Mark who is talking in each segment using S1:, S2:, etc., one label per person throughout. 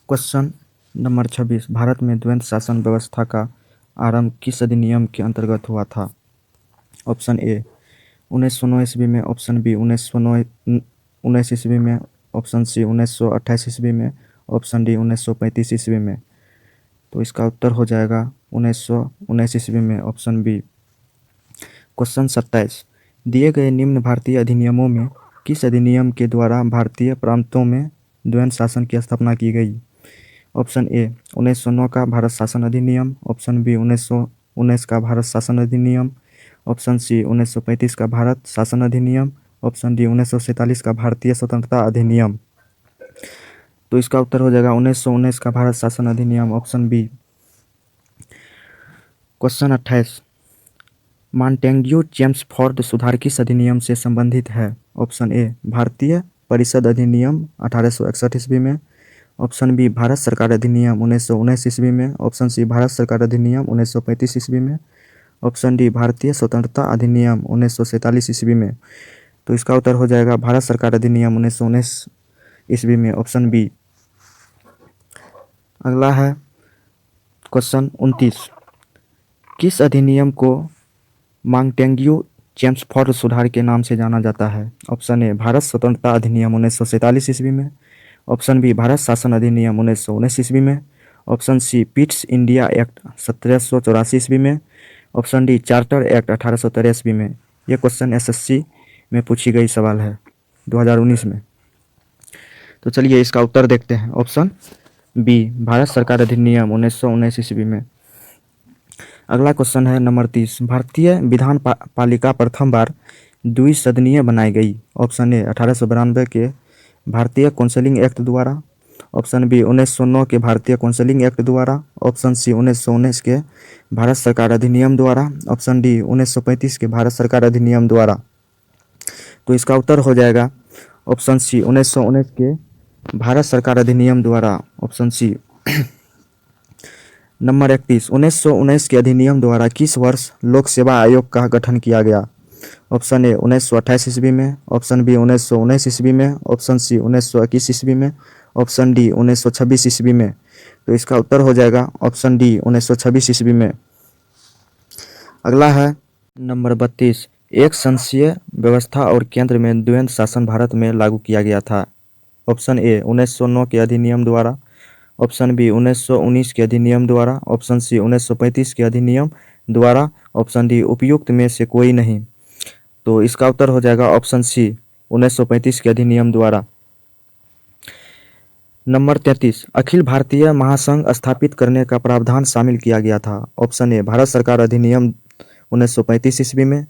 S1: Question number 26 Bharat में द्वैध शासन व्यवस्था का आरंभ किस अधिनियम के अंतर्गत हुआ था? ऑप्शन ए 1909 ईस्वी में, ऑप्शन बी 1919 ईस्वी में, ऑप्शन सी 1928 ईस्वी में, ऑप्शन डी 1935 ईस्वी में। तो इसका उत्तर हो जाएगा 1919 ईस्वी में, ऑप्शन बी। क्वेश्चन 27 दिए गए निम्न भारतीय अधिनियमों में किस अधिनियम के द्वारा भारतीय प्रांतों में द्वैध शासन की स्थापना की गई? ऑप्शन ए 1909 का भारत शासन अधिनियम, ऑप्शन बी 1919 का भारत शासन अधिनियम, ऑप्शन सी 1935 का भारत शासन अधिनियम, ऑप्शन डी 1947 का भारतीय स्वतंत्रता अधिनियम। तो इसका उत्तर हो जाएगा 1919 का भारत शासन अधिनियम, option B. Question 28 Montagu Chelmsford सुधार किस अधिनियम से संबंधित है? ऑप्शन ए भारतीय परिषद अधिनियम 1861 ईस्वी में, ऑप्शन बी भारत सरकार अधिनियम 1919 ईस्वी में, ऑप्शन सी भारत सरकार अधिनियम 1935 ईस्वी में, ऑप्शन डी भारतीय स्वतंत्रता अधिनियम 1947 ईस्वी में। तो इसका उत्तर हो जाएगा भारत सरकार अधिनियम 1919 ईस्वी में, ऑप्शन बी। अगला है क्वेश्चन 29 किस अधिनियम को मॉन्टेग्यू चेम्सफोर्ड सुधार के नाम से जाना जाता है? ऑप्शन ए भारत स्वतंत्रता अधिनियम 1947 ईस्वी में, ऑप्शन बी भारत शासन अधिनियम 1919 ईस्वी में, option C Pitt's India act 1784 ईस्वी में, ऑप्शन डी चार्टर एक्ट 1813 ईस्वी में। यह क्वेश्चन एसएससी में पूछी गई सवाल है 2019 में। तो चलिए इसका उत्तर देखते हैं। ऑप्शन बी भारत सरकार अधिनियम 1919 ईस्वी में। अगला क्वेश्चन है नंबर 30 भारतीय विधान पालिका प्रथम बार द्विसदनीय बनाई गई? ऑप्शन ए 1892 के भारतीय काउंसिलिंग एक्ट द्वारा, ऑप्शन बी 1909 के भारतीय काउंसिलिंग एक्ट द्वारा, ऑप्शन सी 1919 के भारत सरकार अधिनियम द्वारा, ऑप्शन डी 1935 के भारत सरकार अधिनियम द्वारा। तो इसका उत्तर हो जाएगा ऑप्शन सी 1919 के भारत सरकार अधिनियम द्वारा, ऑप्शन सी। नंबर 31 1919 के अधिनियम द्वारा किस वर्ष लोक सेवा आयोग का गठन किया गया? ऑप्शन ए 1928 ईस्वी में, ऑप्शन बी 1919 ईस्वी में, ऑप्शन सी 1921 ईस्वी में, ऑप्शन डी 1926 ईस्वी में। तो इसका उत्तर हो जाएगा ऑप्शन डी 1926 ईस्वी में। अगला है नंबर 32 एक संघीय व्यवस्था और केंद्र में द्वैध शासन भारत में लागू किया गया था? ऑप्शन ए 1909 के अधिनियम द्वारा, ऑप्शन बी 1919 के अधिनियम द्वारा, ऑप्शन सी 1935 के अधिनियम द्वारा, ऑप्शन डी उपयुक्त में से कोई नहीं। तो इसका उत्तर हो जाएगा ऑप्शन सी 1935 के अधिनियम द्वारा। नंबर 33 अखिल भारतीय महासंघ स्थापित करने का प्रावधान शामिल किया गया था? ऑप्शन ए भारत सरकार अधिनियम 1935 ईस्वी में,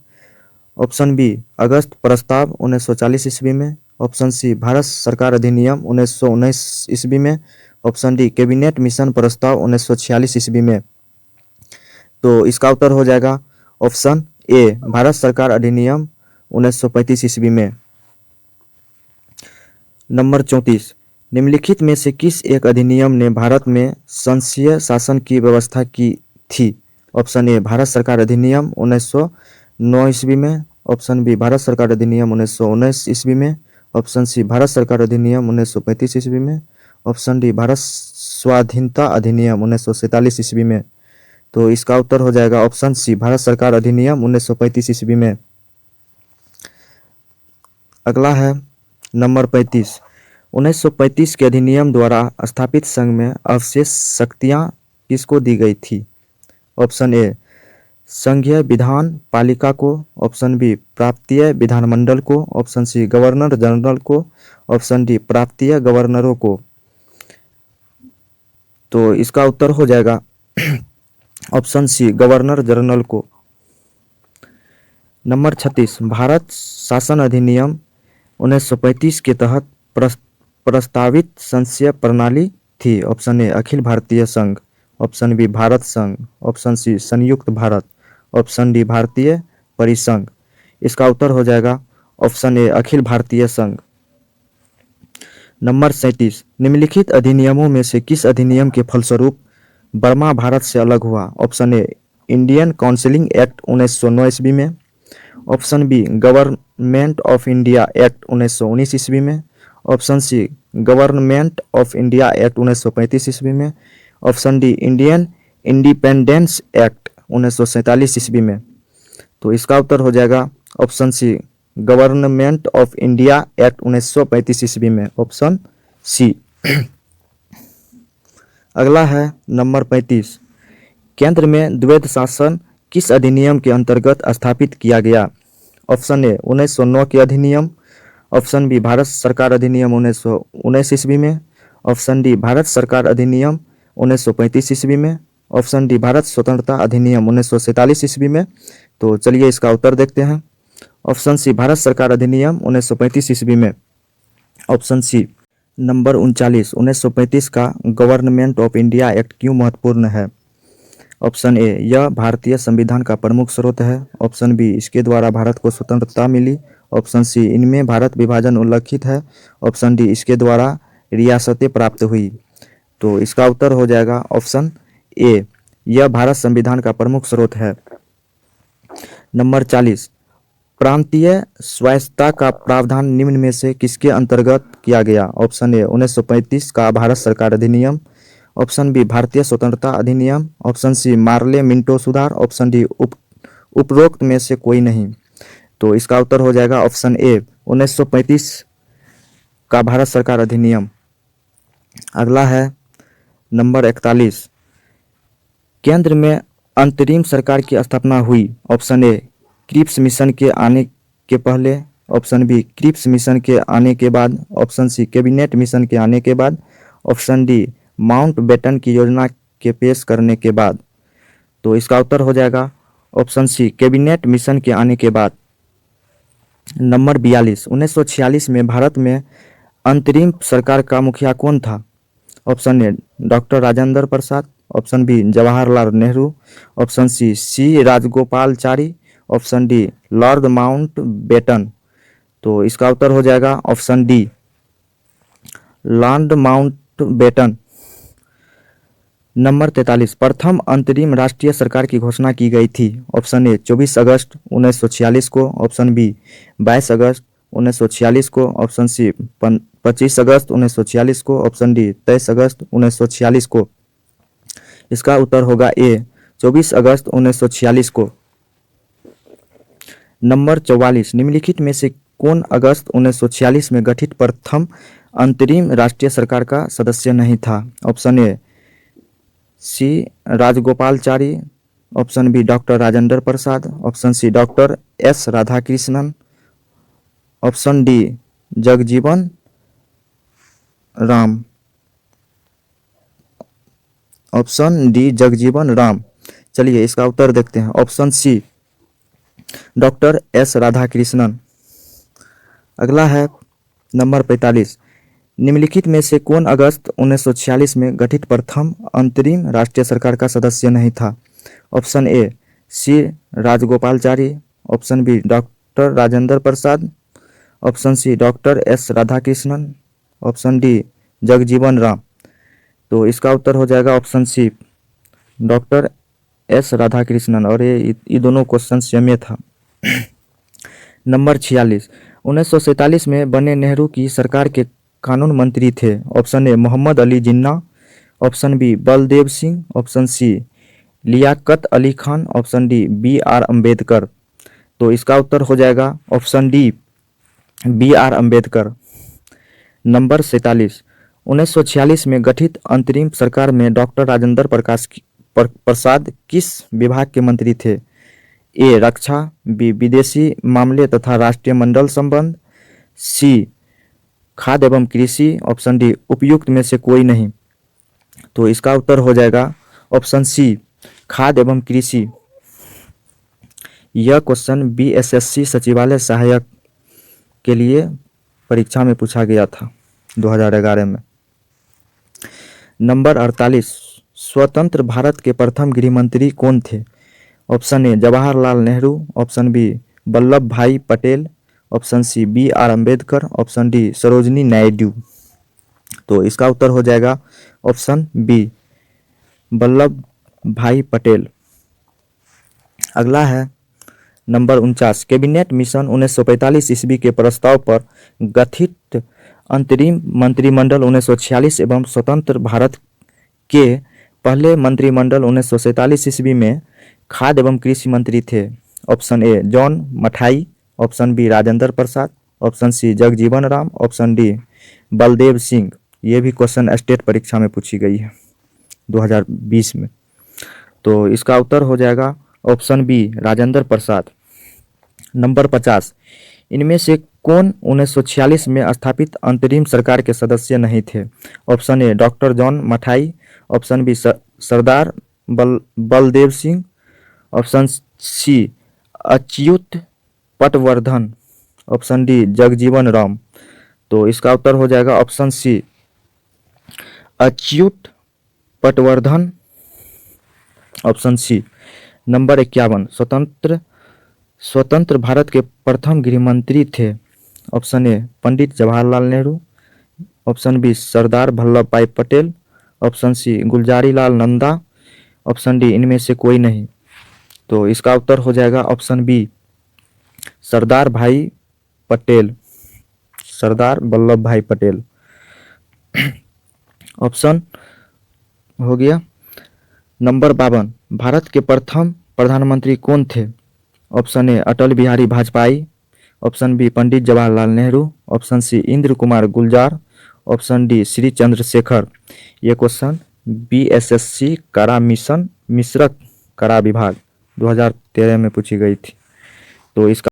S1: ऑप्शन बी अगस्त प्रस्ताव 1940 ईस्वी में, ऑप्शन सी भारत सरकार अधिनियम 1919 ईस्वी में, ऑप्शन डी कैबिनेट मिशन प्रस्ताव 1946 ईस्वी में। तो इसका उत्तर हो जाएगा ऑप्शन ए भारत सरकार अधिनियम 1935 ईस्वी में। नंबर 34 निम्नलिखित में से किस एक अधिनियम ने भारत में संघीय शासन की व्यवस्था की थी? ऑप्शन ए भारत सरकार अधिनियम 1909 ईस्वी में, ऑप्शन बी भारत सरकार अधिनियम 1919 ईस्वी में, ऑप्शन सी भारत सरकार अधिनियम 1935 ईस्वी में, ऑप्शन डी भारत स्वाधीनता अधिनियम 1947 ईस्वी में। तो इसका उत्तर हो जाएगा ऑप्शन सी भारत सरकार अधिनियम 1935 ईस्वी में। अगला है नंबर 35 1935 के अधिनियम द्वारा स्थापित संघ में अवशेष शक्तियां किसको दी गई थी? ऑप्शन ए संघीय विधान पालिका को, ऑप्शन बी प्रांतीय विधानमंडल को, ऑप्शन सी गवर्नर जनरल को, ऑप्शन डी प्रांतीय गवर्नरों को। तो इसका उत्तर हो जाएगा ऑप्शन सी गवर्नर जनरल को। नंबर 36 भारत शासन अधिनियम 1935 के तहत प्रस्तावित संघीय प्रणाली थी? ऑप्शन ए अखिल भारतीय संघ, ऑप्शन बी भारत संघ, ऑप्शन सी संयुक्त भारत, ऑप्शन डी भारतीय परिसंघ। इसका उत्तर हो जाएगा ऑप्शन ए अखिल भारतीय संघ। नंबर 37 निम्नलिखित अधिनियमों में से किस अधिनियम के फलस्वरूप बर्मा भारत से अलग हुआ? Option A Indian councils act 1909 ईस्वी में, option B government of India act 1919 ईस्वी में, option C government of India act 1935 ईस्वी में। Option D Indian independence act 1947 ईस्वी में। तो इसका उत्तर हो जाएगा option C government of India act 1935 ईस्वी में, ऑप्शन सी। अगला है नंबर 35। केंद्र में द्वैध शासन किस अधिनियम के अंतर्गत स्थापित किया गया? ऑप्शन ए 1909 के अधिनियम। ऑप्शन बी भारत सरकार अधिनियम 1919 ईस्वी में। ऑप्शन डी भारत सरकार अधिनियम 1935 ईस्वी में। ऑप्शन डी भारत स्वतंत्रता अधिनियम 1947 ईस्वी में। तो चलिए इसका उत्तर देखते हैं। ऑप्शन सी भारत सरकार अधिनियम 1935 ईस्वी में। ऑप्शन सी नंबर 39 1935 का गवर्नमेंट ऑफ इंडिया एक्ट क्यों महत्वपूर्ण है? ऑप्शन ए यह भारतीय संविधान का प्रमुख स्रोत है। ऑप्शन बी इसके द्वारा भारत को स्वतंत्रता मिली। ऑप्शन सी इनमें भारत विभाजन उल्लिखित है। ऑप्शन डी इसके द्वारा रियासतें प्राप्त हुई। तो इसका उत्तर हो जाएगा ऑप्शन ए यह भारत संविधान का प्रमुख स्रोत है। नंबर 40 प्रांतीय स्वायत्तता का प्रावधान निम्न में से किसके अंतर्गत किया गया? ऑप्शन ए 1935 का भारत सरकार अधिनियम। ऑप्शन बी भारतीय स्वतंत्रता अधिनियम। ऑप्शन सी मार्ले मिंटो सुधार। ऑप्शन डी उपरोक्त में से कोई नहीं। तो इसका उत्तर हो जाएगा ऑप्शन ए 1935 का भारत सरकार अधिनियम। अगला है नंबर 41। केंद्र में अंतरिम सरकार की स्थापना हुई। ऑप्शन ए क्रिप्स मिशन के आने के पहले। ऑप्शन बी क्रिप्स मिशन के आने के बाद। ऑप्शन सी कैबिनेट मिशन के आने के बाद। ऑप्शन डी माउंट बेटन की योजना के पेश करने के बाद। तो इसका उत्तर हो जाएगा ऑप्शन सी कैबिनेट मिशन के आने के बाद। नंबर 42 1946 में भारत में अंतरिम सरकार का मुखिया कौन था? Option A doctor Rajendra Prasad. Option B Jawaharlal Nehru. Option C Rajagopalachari. Option D lord Mountbatten. तो इसका उत्तर हो जाएगा option D lord Mountbatten. Number 43 प्रथम अंतरिम राष्ट्रीय सरकार की घोषणा की गई थी। ऑप्शन ए 24 अगस्त 1946 को। ऑप्शन बी 22 अगस्त 1946 को। ऑप्शन सी 25 अगस्त 1946 को। ऑप्शन डी 23 अगस्त 1946 को। इसका उत्तर होगा ए 24 अगस्त 1946 को। नंबर 44 निम्नलिखित में से कौन अगस्त 1946 में गठित प्रथम अंतरिम राष्ट्रीय सरकार का सदस्य नहीं था? Option A C Rajagopalachari. Option B doctor Rajendra Prasad. Option C doctor S Radhakrishnan. Option D Jagjivan Ram. Option D Jagjivan Ram. चलिए इसका उत्तर देखते हैं। Option C doctor S Radhakrishnan. अगला है नंबर 45 निम्नलिखित में से कौन अगस्त 1946 में गठित प्रथम अंतरिम राष्ट्रीय सरकार का सदस्य नहीं था? Option A C Rajagopalachari. Option B doctor Rajendra Prasad. Option C doctor S Radhakrishnan. Option D Jagjivan Ram. तो इसका उत्तर हो जाएगा option C doctor S Radhakrishnan. और ये दोनों क्वेश्चन सेम था। नंबर 46 1947 में बने नेहरू की सरकार के कानून मंत्री थे। Option A Mohammad Ali Jinnah. Option B Baldev Singh. Option C Liaquat Ali Khan. Option D B R Ambedkar. तो इसका उत्तर हो जाएगा option D B R Ambedkar. Number 47 1946 में गठित अंतरिम सरकार में डॉक्टर राजेंद्र प्रसाद किस विभाग के मंत्री थे? ए रक्षा। बी विदेशी मामले तथा राष्ट्रीय मंडल संबंध। सी खाद्य एवं कृषि। ऑप्शन डी उपयुक्त में से कोई नहीं। तो इसका उत्तर हो जाएगा ऑप्शन सी खाद्य एवं कृषि। यह क्वेश्चन बीएसएससी सचिवालय सहायक के लिए परीक्षा में पूछा गया था 2011 में। नंबर 48 स्वतंत्र भारत के प्रथम गृह मंत्री कौन थे? Option A Jawaharlal Nehru. Option B Vallabh Bhai Patel. Option C B R Ambedkar. Option D Sarojini Naidu. तो इसका उत्तर हो जाएगा ऑप्शन बी वल्लभ भाई पटेल। अगला है नंबर 49 कैबिनेट मिशन 1945 ईस्वी के प्रस्ताव पर गठित अंतरिम मंत्रिमंडल 1946 एवं स्वतंत्र भारत के पहले मंत्रिमंडल 1947 ईस्वी में खाद्य एवं कृषि मंत्री थे? Option A John Mathai, option B Rajendra Prasad, option C Jagjivan Ram, option D Baldev Singh. ये भी क्वेश्चन स्टेट परीक्षा में पूछी गई है 2020 में। तो इसका उत्तर हो जाएगा ऑप्शन बी राजेंद्र प्रसाद। नंबर 50, इनमें से कौन 1946 में स्थापित अंतरिम सरकार के सदस्य नहीं थे? Option A doctor John Mathai, option B Sardar Baldev Singh, option C Achyut Patwardhan, option D Jagjivan Ram. तो इसका उत्तर हो जाएगा option C Achyut Patwardhan, option C. Number 51, स्वतंत्र भारत के प्रथम गृह मंत्री थे? Option A Pandit Jawaharlal Nehru, option B Sardar Vallabh Bhai Patel, option C Gulzari Lal Nanda, option D इनमें से कोई नहीं। तो इसका उत्तर हो जाएगा ऑप्शन बी सरदार भाई पटेल, सरदार वल्लभ भाई पटेल। ऑप्शन हो गया। नंबर 52, भारत के प्रथम प्रधानमंत्री कौन थे? Option A Atal Bihari Vajpayee, option B Pandit Jawaharlal Nehru, option C Indra Kumar Gulzar, option D Shri Chandrashekhar. ये क्वेश्चन बीएसएससी कारा मिशन मिश्रक कारा विभाग 2013 में पूछी गई थी। तो इसका